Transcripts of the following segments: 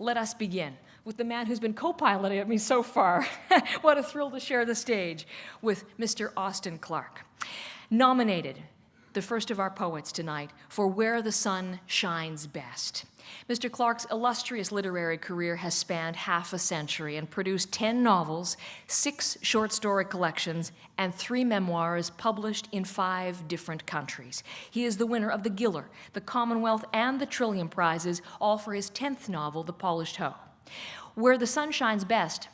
Let us begin with the man who's been co-piloting me so far. What a thrill to share the stage with Mr. Austin Clarke. Nominated, the first of our poets tonight, for Where the Sun Shines Best. Mr. Clarke's illustrious literary career has spanned half a century and produced 10 novels, 6 short story collections, and 3 memoirs published in 5 different countries. He is the winner of the Giller, the Commonwealth, and the Trillium prizes, all for his 10th novel, The Polished Hoe. Where the Sun Shines Best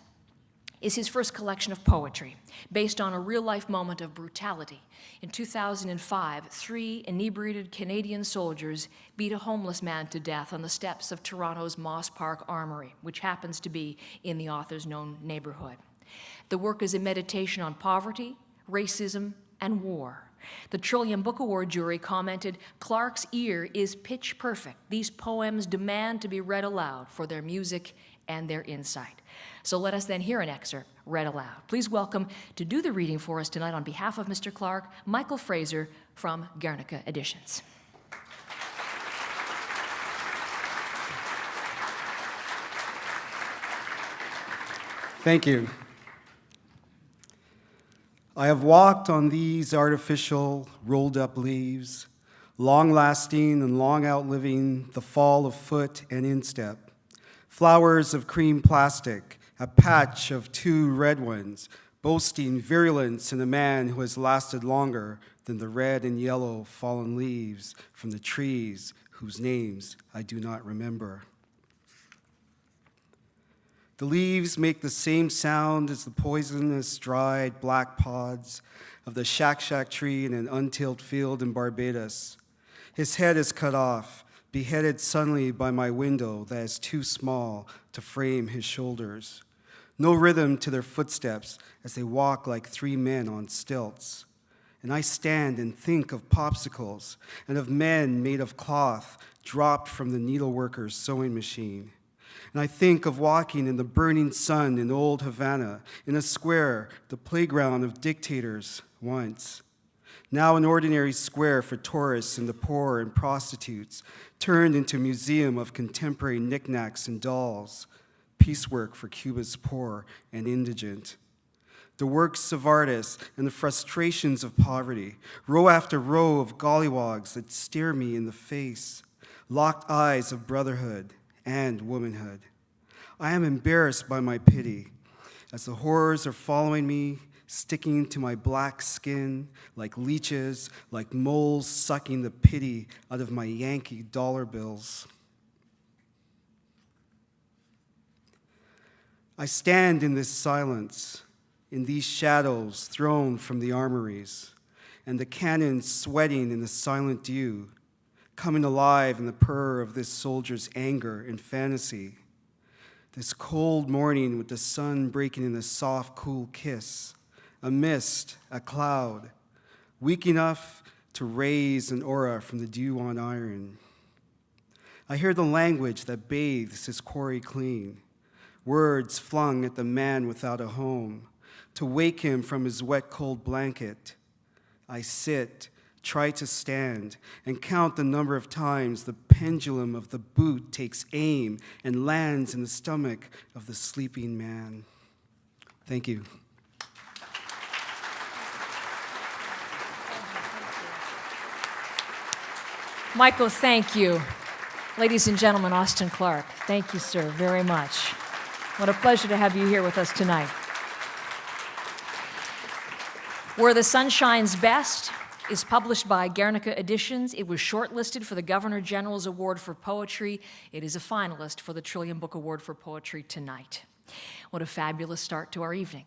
is his first collection of poetry, based on a real-life moment of brutality. In 2005, 3 inebriated Canadian soldiers beat a homeless man to death on the steps of Toronto's Moss Park Armory, which happens to be in the author's known neighborhood. The work is a meditation on poverty, racism, and war. The Trillium Book Award jury commented, "Clarke's ear is pitch perfect. These poems demand to be read aloud for their music and their insight." So let us then hear an excerpt read aloud. Please welcome to do the reading for us tonight on behalf of Mr. Clarke, Michael Fraser from Guernica Editions. Thank you. I have walked on these artificial, rolled-up leaves, long-lasting and long outliving the fall of foot and instep. Flowers of cream plastic, a patch of 2 red ones, boasting virulence in a man who has lasted longer than the red and yellow fallen leaves from the trees whose names I do not remember. The leaves make the same sound as the poisonous, dried black pods of the shak-shak tree in an untilled field in Barbados. His head is cut off, beheaded suddenly by my window that is too small to frame his shoulders. No rhythm to their footsteps as they walk like 3 men on stilts. And I stand and think of popsicles and of men made of cloth dropped from the needleworker's sewing machine. And I think of walking in the burning sun in old Havana, in a square, the playground of dictators once. Now an ordinary square for tourists and the poor and prostitutes, turned into a museum of contemporary knickknacks and dolls, piecework for Cuba's poor and indigent. The works of artists and the frustrations of poverty, row after row of gollywogs that stare me in the face, locked eyes of brotherhood and womanhood. I am embarrassed by my pity, as the horrors are following me, sticking to my black skin like leeches, like moles sucking the pity out of my Yankee dollar bills. I stand in this silence, in these shadows thrown from the armories, and the cannons sweating in the silent dew, coming alive in the purr of this soldier's anger and fantasy. This cold morning with the sun breaking in a soft, cool kiss, a mist, a cloud, weak enough to raise an aura from the dew on iron. I hear the language that bathes his quarry clean, words flung at the man without a home, to wake him from his wet, cold blanket. I sit, try to stand, and count the number of times the pendulum of the boot takes aim and lands in the stomach of the sleeping man. Thank you. Michael, thank you. Ladies and gentlemen, Austin Clarke, thank you, sir, very much. What a pleasure to have you here with us tonight. Where the Sun Shines Best is published by Guernica Editions. It was shortlisted for the Governor General's Award for Poetry. It is a finalist for the Trillium Book Award for Poetry tonight. What a fabulous start to our evening.